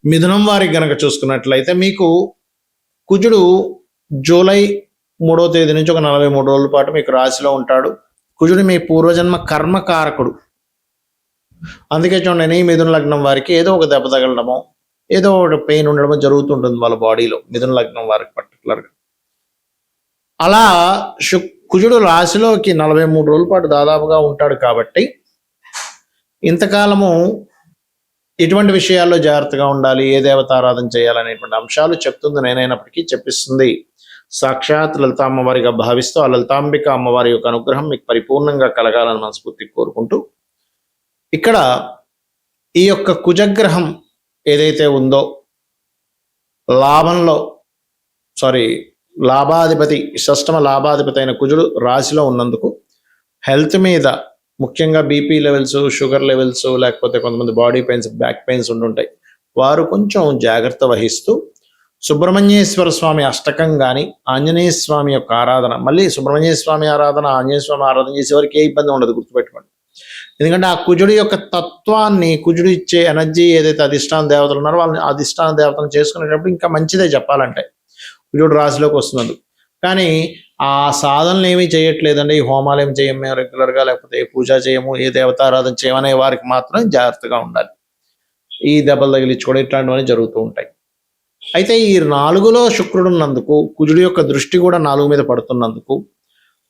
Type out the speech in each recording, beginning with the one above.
మిథునం వారికి గనక చూసుకున్నట్లయితే మీకు కుజుడు జూలై 3వ తేదీ నుంచి ఒక 43 రోజుల పాటు మీకు రాశిలో ఉంటాడు. కుజుడు మీ పూర్వజన్మ కర్మకారకుడు. అందుకే చూడండి, మిథున లగ్నం వారికి ఏదో ఒక దెబ్బ తగలడమో ఏదో ఒక పెయిన్ ఉండడమో జరుగుతుంటుంది వాళ్ళ బాడీలో, మిథున లగ్నం వారికి పర్టికులర్గా. అలా కుజుడు రాశిలోకి 43 రోజుల పాటు దాదాపుగా ఉంటాడు కాబట్టి ఇంతకాలము ఇటువంటి విషయాల్లో జాగ్రత్తగా ఉండాలి, ఏ దేవతారాధన చేయాలనేటువంటి అంశాలు చెప్తుంది నేనైనప్పటికీ చెప్పిస్తుంది సాక్షాత్ లలిత అమ్మవారిగా భావిస్తూ ఆ లలితాంబిక అమ్మవారి యొక్క అనుగ్రహం మీకు పరిపూర్ణంగా కలగాలని మనస్ఫూర్తిగా కోరుకుంటూ, ఇక్కడ ఈ యొక్క కుజగ్రహం ఏదైతే ఉందో లాభాధిపతి, షష్టమ లాభాధిపతి అయిన కుజుడు రాశిలో ఉన్నందుకు హెల్త్ మీద ముఖ్యంగా బీపీ లెవెల్స్, షుగర్ లెవెల్స్, లేకపోతే కొంతమంది బాడీ పెయిన్స్, బ్యాక్ పెయిన్స్ ఉంటుంటాయి. వారు కొంచెం జాగ్రత్త వహిస్తూ సుబ్రహ్మణ్యేశ్వర స్వామి అష్టకం కానీ ఆంజనేయ స్వామి యొక్క ఆరాధన, మళ్ళీ సుబ్రహ్మణ్య స్వామి ఆరాధన, ఆంజనేయ స్వామి ఆరాధన చేసేవారికి ఏ ఇబ్బంది ఉండదు, గుర్తుపెట్టుకోండి. ఎందుకంటే ఆ కుజుడి యొక్క తత్వాన్ని, కుజుడు ఇచ్చే ఎనర్జీ ఏదైతే అధిష్టాన దేవతలు ఉన్నారో వాళ్ళని అధిష్టాన దేవతను చేసుకునేటప్పుడు ఇంకా మంచిదే చెప్పాలంటే, కుజుడు రాశిలోకి వస్తున్నది. కానీ ఆ సాధనలు ఏమీ చేయట్లేదండి, ఈ హోమాలు ఏమి చేయము మేము రెగ్యులర్గా, లేకపోతే ఏ పూజ చేయము, ఏ దేవతారాధన చేయమనే వారికి మాత్రం జాగ్రత్తగా ఉండాలి. ఈ దెబ్బలు తగిలించుకోవడం ఇట్లాంటివన్నీ జరుగుతూ ఉంటాయి. అయితే ఈ 4లో శుక్రుడు ఉన్నందుకు, కుజుడి యొక్క దృష్టి కూడా 4 మీద పడుతున్నందుకు,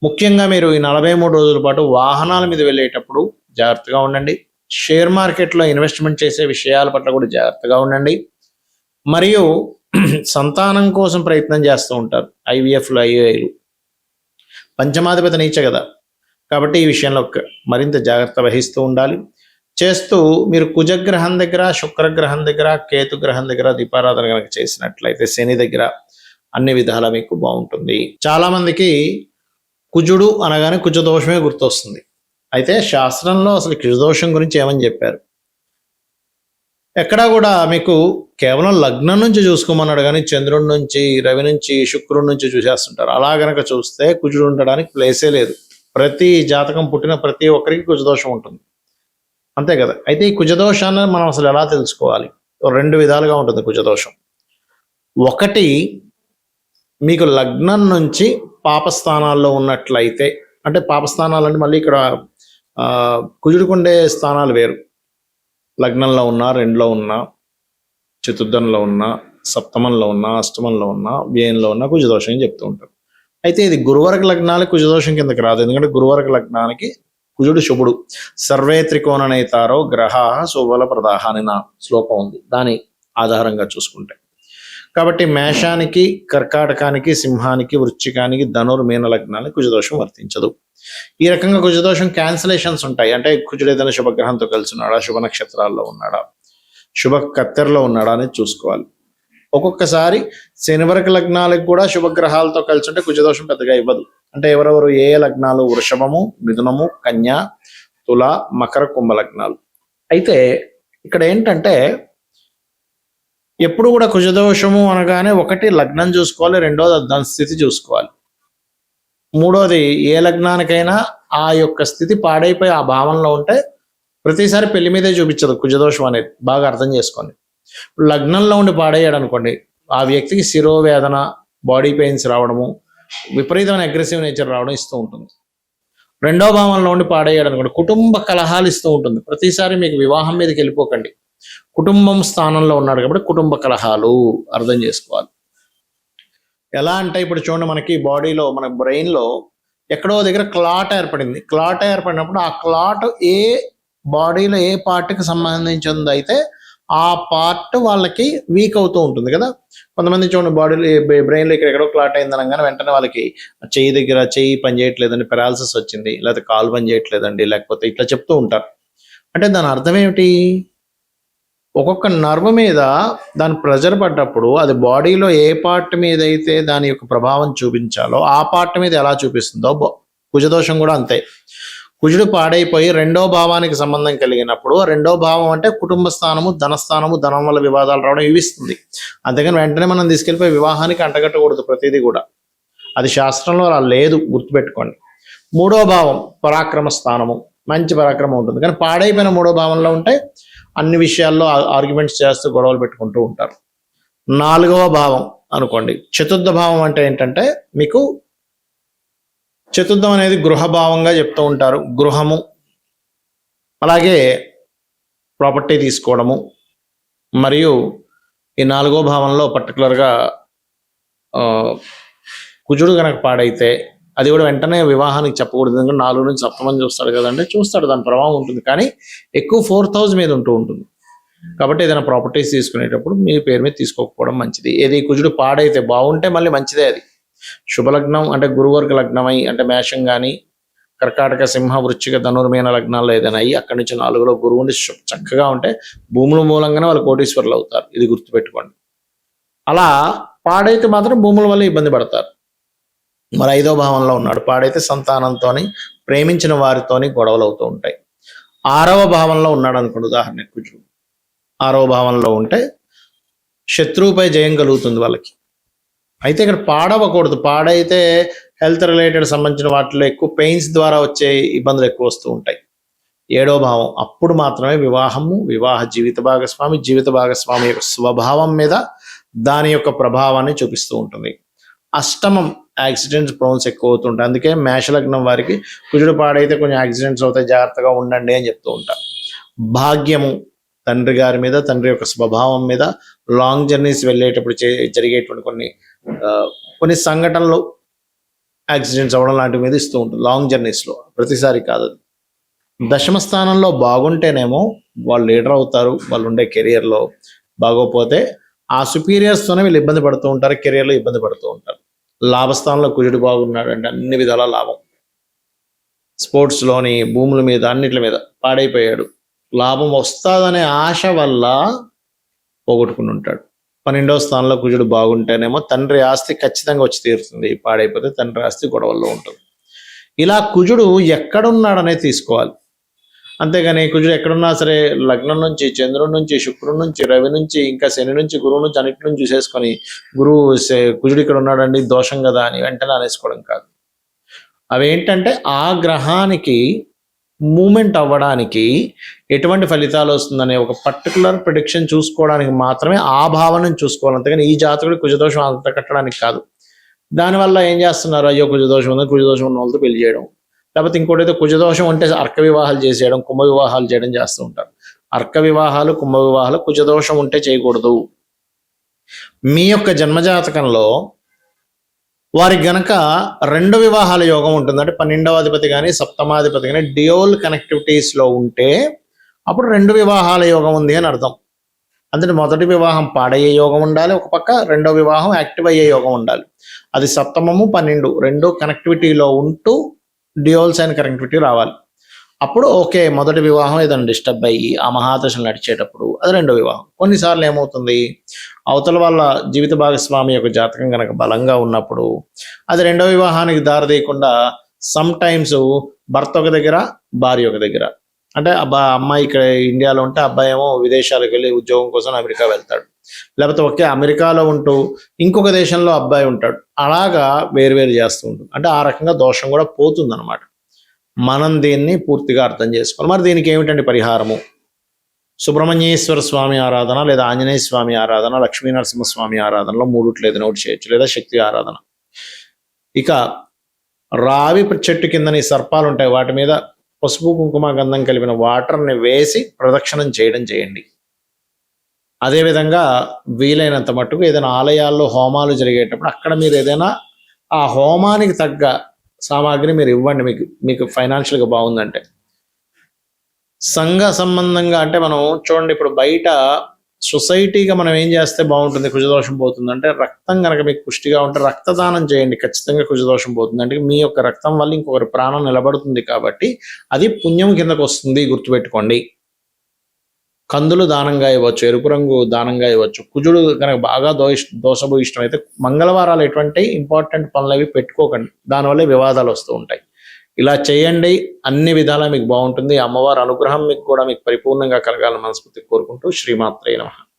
ముఖ్యంగా మీరు ఈ 43 రోజుల పాటు వాహనాల మీద వెళ్ళేటప్పుడు జాగ్రత్తగా ఉండండి. షేర్ మార్కెట్లో ఇన్వెస్ట్మెంట్ చేసే విషయాల పట్ల కూడా జాగ్రత్తగా ఉండండి. మరియు సంతానం కోసం ప్రయత్నం చేస్తూ ఉంటారు, ఐవీఎఫ్లు, ఐఏఐలు. పంచమాధిపతి నీచ కదా, కాబట్టి ఈ విషయంలో మరింత జాగ్రత్త వహిస్తూ ఉండాలి. చేస్తూ మీరు కుజగ్రహం దగ్గర, శుక్రగ్రహం దగ్గర, కేతుగ్రహం దగ్గర దీపారాధన కనుక చేసినట్లయితే శని దగ్గర అన్ని విధాలా మీకు బాగుంటుంది. చాలా మందికి కుజుడు అనగానే కుజదోషమే గుర్తొస్తుంది. అయితే శాస్త్రంలో అసలు కుజదోషం గురించి ఏమని చెప్పారు? ఎక్కడా కూడా మీకు కేవలం లగ్నం నుంచి చూసుకోమన్నాడు, కానీ చంద్రుడి నుంచి, రవి నుంచి, శుక్రుడి నుంచి చూసేస్తుంటారు. అలా గనక చూస్తే కుజుడు ఉండడానికి ప్లేసే లేదు. ప్రతి జాతకం పుట్టిన ప్రతి ఒక్కరికి కుజదోషం ఉంటుంది, అంతే కదా. అయితే ఈ కుజదోషాన్ని మనం అసలు ఎలా తెలుసుకోవాలి? 2 విధాలుగా ఉంటుంది కుజదోషం. ఒకటి, మీకు లగ్నం నుంచి పాపస్థానాల్లో ఉన్నట్లయితే, అంటే పాపస్థానాలు అంటే మళ్ళీ ఇక్కడ కుజుడుకుండే స్థానాలు వేరు. లగ్నంలో ఉన్నా, 2లో ఉన్నా, చతుర్థంలో ఉన్నా, సప్తమంలో ఉన్నా, అష్టమంలో ఉన్నా, వ్యయంలో ఉన్నా కుజదోషం అని చెప్తూ ఉంటారు. అయితే ఇది గురువర్గ లగ్నాలకు కుజదోషం కిందకి రాదు. ఎందుకంటే గురువర్గ లగ్నానికి కుజుడు శుభుడు. సర్వే త్రికోణనైతారో గ్రహ శుభల ప్రదాహ అని నా శ్లోకం ఉంది, దాని ఆధారంగా చూసుకుంటే. కాబట్టి మేషానికి, కర్కాటకానికి, సింహానికి, వృశ్చికానికి, ధనుర్మీన లగ్నానికి కుజదోషం వర్తించదు. ఈ రకంగా కుజదోషం క్యాన్సిలేషన్స్ ఉంటాయి. అంటే కుజుడు ఏదైనా శుభగ్రహంతో కలిసి ఉన్నాడా, శుభ నక్షత్రాల్లో ఉన్నాడా, శుభ కత్తెరలో ఉన్నాడా అనేది చూసుకోవాలి. ఒక్కొక్కసారి శనివర్గ లగ్నాలకు కూడా శుభగ్రహాలతో కలిసి ఉంటే కుజదోషం పెద్దగా ఇవ్వదు. అంటే ఎవరెవరు ఏ లగ్నాలు? వృషభము, మిథునము, కన్య, తుల, మకర, కుంభ లగ్నాలు. అయితే ఇక్కడ ఏంటంటే ఎప్పుడు కూడా కుజదోషము అనగానే ఒకటి లగ్నం చూసుకోవాలి, రెండోది దాని స్థితి చూసుకోవాలి, మూడోది ఏ లగ్నానికైనా ఆ యొక్క స్థితి పాడైపోయి ఆ భావనలో ఉంటే ప్రతిసారి పెళ్లి మీదే చూపించదు కుజదోషం అనేది, బాగా అర్థం చేసుకోండి. ఇప్పుడు లగ్నంలో ఉండి పాడయ్యాడు అనుకోండి, ఆ వ్యక్తికి శిరోవేదన, బాడీ పెయిన్స్ రావడము, విపరీతమైన అగ్రెసివ్ నేచర్ రావడం ఇస్తూ ఉంటుంది. 2వ భావంలో ఉండి పాడయ్యాడు అనుకోండి, కుటుంబ కలహాలు ఇస్తూ ఉంటుంది. ప్రతిసారి మీకు వివాహం మీదకి వెళ్ళిపోకండి, కుటుంబం స్థానంలో ఉన్నాడు కాబట్టి కుటుంబ కలహాలు అర్థం చేసుకోవాలి. ఎలా అంటే ఇప్పుడు చూడండి, మనకి బాడీలో, మన బ్రెయిన్లో ఎక్కడో దగ్గర క్లాట్ ఏర్పడింది. క్లాట్ ఏర్పడినప్పుడు ఆ క్లాట్ ఏ బాడీలో ఏ పార్ట్కి సంబంధించింది అయితే ఆ పార్ట్ వాళ్ళకి వీక్ అవుతూ ఉంటుంది కదా. కొంతమంది చూడండి, బాడీలో బ్రెయిన్లో ఎక్కడో క్లాట్ అయింది అనగానే వెంటనే వాళ్ళకి చెయ్యి దగ్గర చెయ్యి పని చేయట్లేదండి, పెరాలసిస్ వచ్చింది, లేకపోతే కాలు పని చేయట్లేదండి, లేకపోతే ఇట్లా చెప్తూ ఉంటారు. అంటే దాని అర్థం ఏమిటి? ఒక్కొక్క నర్వ్ మీద దాని ప్రెజర్ పడ్డప్పుడు అది బాడీలో ఏ పార్ట్ మీద అయితే దాని యొక్క ప్రభావం చూపించాలో ఆ పార్ట్ మీద ఎలా చూపిస్తుందో కుజదోషం కూడా అంతే. కుజుడు పాడైపోయి 2వ భావానికి సంబంధం కలిగినప్పుడు, 2వ భావం అంటే కుటుంబ స్థానము, ధనస్థానము, ధనం వల్ల వివాదాలు రావడం ఇవిస్తుంది. అంతేగాని వెంటనే మనం తీసుకెళ్ళిపోయి వివాహానికి అంటగట్టకూడదు ప్రతిదీ కూడా, అది శాస్త్రంలో అలా లేదు, గుర్తుపెట్టుకోండి. 3వ భావం పరాక్రమ స్థానము, మంచి పరాక్రమం ఉంటుంది. కానీ పాడైపోయిన 3వ భావంలో ఉంటే అన్ని విషయాల్లో ఆర్గ్యుమెంట్స్ చేస్తూ గొడవలు పెట్టుకుంటూ ఉంటారు. 4వ భావం అనుకోండి. చతుర్థ భావం అంటే ఏంటంటే మీకు చతుర్థం అనేది గృహభావంగా చెప్తూ ఉంటారు. గృహము, అలాగే ప్రాపర్టీ తీసుకోవడము, మరియు ఈ 4వ భావంలో పర్టికులర్గా కుజుడు కనుక పాడైతే అది కూడా వెంటనే వివాహానికి చెప్పకూడదు. ఎందుకంటే 4 నుంచి సప్తమం చూస్తాడు కదండి, చూస్తాడు, దాని ప్రభావం ఉంటుంది. కానీ ఎక్కువ 4th హౌస్ మీద ఉంటూ ఉంటుంది. కాబట్టి ఏదైనా ప్రాపర్టీస్ తీసుకునేటప్పుడు మీ పేరు మీద తీసుకోకపోవడం మంచిది. ఏది కుజుడు పాడైతే బాగుంటే మళ్ళీ మంచిదే. అది శుభలగ్నం అంటే గురువర్గ లగ్నమై అంటే మేషం కానీ కర్కాటక సింహ వృశ్చిక ధనుర్మీన లగ్నాల్లో ఏదైనా అయ్యి అక్కడి నుంచి 4లో గురువుని చక్కగా ఉంటే భూముల మూలంగానే వాళ్ళు కోటీశ్వరులు అవుతారు. ఇది గుర్తుపెట్టుకోండి. అలా పాడైతే మాత్రం భూముల వల్ల ఇబ్బంది పడతారు. మరి 5వ భావంలో ఉన్నాడు, పాడైతే సంతానంతోని ప్రేమించిన వారితోని గొడవలు అవుతూ ఉంటాయి. 6వ భావంలో ఉన్నాడు అనుకోండి, ఉదాహరణకు కుజుడు 6వ భావంలో ఉంటే శత్రువుపై జయం కలుగుతుంది వాళ్ళకి. అయితే ఇక్కడ పాడవకూడదు. పాడైతే హెల్త్ రిలేటెడ్ సంబంధించిన వాటిలో ఎక్కువ పెయిన్స్ ద్వారా వచ్చే ఇబ్బందులు ఎక్కువ వస్తూ ఉంటాయి. 7వ భావం అప్పుడు మాత్రమే వివాహము, వివాహ జీవిత భాగస్వామి యొక్క స్వభావం మీద దాని యొక్క ప్రభావాన్ని చూపిస్తూ ఉంటుంది. అష్టమం యాక్సిడెంట్స్ ప్రోన్స్ ఎక్కువ అవుతుంటాయి. అందుకే మేషలగ్నం వారికి కుజుడు పాడైతే కొంచెం యాక్సిడెంట్స్ అవుతాయి, జాగ్రత్తగా ఉండండి అని చెప్తూ ఉంటారు. భాగ్యము తండ్రి గారి మీద, తండ్రి యొక్క స్వభావం మీద, లాంగ్ జర్నీస్ వెళ్ళేటప్పుడు జరిగేటువంటి కొన్ని సంఘటనలు యాక్సిడెంట్స్ అవ్వడం లాంటివి మీద ఇస్తూ ఉంటుంది లాంగ్ జర్నీస్లో, ప్రతిసారి కాదు. దశమ స్థానంలో బాగుంటేనేమో వాళ్ళు లీడర్ అవుతారు, వాళ్ళు ఉండే కెరియర్లో. బాగోపోతే ఆ సుపీరియర్స్తోనే వీళ్ళు ఇబ్బంది పడుతూ ఉంటారు, కెరియర్లో ఇబ్బంది పడుతూ ఉంటారు. లాభస్థానంలో కుజుడు బాగున్నాడు అంటే అన్ని విధాల లాభం. స్పోర్ట్స్లోని, భూముల మీద, అన్నిటి మీద పాడైపోయాడు. లాభం వస్తుందనే ఆశ వల్ల పోగొట్టుకుని ఉంటాడు. 12వ స్థానంలో కుజుడు బాగుంటేనేమో తండ్రి ఆస్తి ఖచ్చితంగా వచ్చి తీరుతుంది, పాడైపోతే తండ్రి ఆస్తి గొడవల్లో ఉంటుంది. ఇలా కుజుడు ఎక్కడున్నాడనే తీసుకోవాలి. అంతేగాని కుజుడు ఎక్కడున్నా సరే లగ్నం నుంచి, చంద్రుడి నుంచి, శుక్రుడి నుంచి, రవి నుంచి, ఇంకా శని నుంచి, గురువు నుంచి అన్నిటి నుంచి చూసేసుకొని కుజుడు ఇక్కడ ఉన్నాడండి దోషం కదా అని వెంటనే అనేసుకోవడం కాదు. అవేంటంటే ఆ గ్రహానికి మూమెంట్ అవ్వడానికి ఎటువంటి ఫలితాలు వస్తుందనే ఒక పర్టికులర్ ప్రిడిక్షన్ చూసుకోవడానికి మాత్రమే ఆ భావనను చూసుకోవాలి. అంతేగాని ఈ జాతకుడి కుజదోషం అంత కట్టడానికి కాదు. దానివల్ల ఏం చేస్తున్నారు, అయ్యో కుజదోషం ఉంది, కుజదోషం ఉన్న వాళ్ళతో పెళ్లి చేయడం, లేకపోతే ఇంకోటి అయితే కుజదోషం ఉంటే అర్క వివాహాలు చేసేయడం, కుంభ వివాహాలు చేయడం చేస్తూ ఉంటారు. అర్క వివాహాలు, కుంభ వివాహాలు కుజదోషం ఉంటే చేయకూడదు. మీ యొక్క జన్మజాతకంలో వారికి గనక 2 వివాహాల యోగం ఉంటుంది, అంటే 12వ అధిపతి కానీ 7వ కానీ డ్యూయల్ కనెక్టివిటీస్లో ఉంటే అప్పుడు 2 వివాహాల యోగం ఉంది అని అర్థం. అంటే మొదటి వివాహం పాడయ్యే యోగం ఉండాలి, ఒక పక్క 2వ వివాహం యాక్టివ్ అయ్యే యోగం ఉండాలి. అది 7ము 12 2 కనెక్టివిటీలో ఉంటూ డ్యూయల్ సైన్ కనెక్టివిటీ రావాలి. అప్పుడు ఓకే, మొదటి వివాహం ఏదైనా డిస్టర్బ్ అయ్యి ఆ మహాదశలు నడిచేటప్పుడు అది 2వ వివాహం. కొన్నిసార్లు ఏమవుతుంది, అవతల వాళ్ళ జీవిత భాగస్వామి యొక్క జాతకం కనుక బలంగా ఉన్నప్పుడు అది 2వ వివాహానికి దారితీయకుండా సమ్ టైమ్స్ భర్త ఒక దగ్గర, భార్య ఒక దగ్గర. అంటే అమ్మాయి ఇక్కడ ఇండియాలో ఉంటే అబ్బాయి ఏమో విదేశాలకు వెళ్ళి ఉద్యోగం కోసం అమెరికా వెళ్తాడు, లేకపోతే ఒకే అమెరికాలో ఉంటూ ఇంకొక దేశంలో అబ్బాయి ఉంటాడు. అలాగా వేరువేరు చేస్తూ ఉంటుంది. అంటే ఆ రకంగా దోషం కూడా పోతుంది అనమాట. మనం దీన్ని పూర్తిగా అర్థం చేసుకోవాలి. మరి దీనికి ఏమిటండి పరిహారము? సుబ్రహ్మణ్యేశ్వర స్వామి ఆరాధన, లేదా ఆంజనేయ స్వామి ఆరాధన, లక్ష్మీ నరసింహస్వామి ఆరాధనలో 3 ఏదైనా ఒకటి చేయొచ్చు, లేదా శక్తి ఆరాధన. ఇక రావి చెట్టు కిందని సర్పాలు ఉంటాయి, వాటి మీద పసుపు కుంకుమ గంధం కలిపిన వాటర్ని వేసి ప్రదక్షిణం చేయండి. అదేవిధంగా వీలైనంత మట్టుకు ఏదైనా ఆలయాల్లో హోమాలు జరిగేటప్పుడు అక్కడ మీరు ఏదైనా ఆ హోమానికి తగ్గ సామాగ్రి మీరు ఇవ్వండి, మీకు ఫైనాన్షియల్గా బాగుందంటే. సంఘ సంబంధంగా అంటే మనం చూడండి, ఇప్పుడు బయట సొసైటీగా మనం ఏం చేస్తే బాగుంటుంది, కుజదోషం పోతుందంటే రక్తం కనుక మీకు పుష్టిగా ఉంటే రక్తదానం చేయండి, ఖచ్చితంగా కుజదోషం పోతుంది. అంటే మీ యొక్క రక్తం వల్ల ఇంకొకరి ప్రాణం నిలబడుతుంది, కాబట్టి అది పుణ్యం కిందకు వస్తుంది, గుర్తుపెట్టుకోండి. కందులు దానంగా ఇవ్వచ్చు, ఎరుపు రంగు దానంగా ఇవ్వచ్చు. కుజుడు కనుక బాగా దోషభూయిష్టం అయితే మంగళవారాలు ఎటువంటి ఇంపార్టెంట్ పనులు అవి పెట్టుకోకండి, దానివల్ల వివాదాలు వస్తూ ఉంటాయి. ఇలా చేయండి, అన్ని విధాలా మీకు బాగుంటుంది. అమ్మవారి అనుగ్రహం మీకు పరిపూర్ణంగా కలగాలని మనస్ఫూర్తి కోరుకుంటూ శ్రీమాత్రే నమః.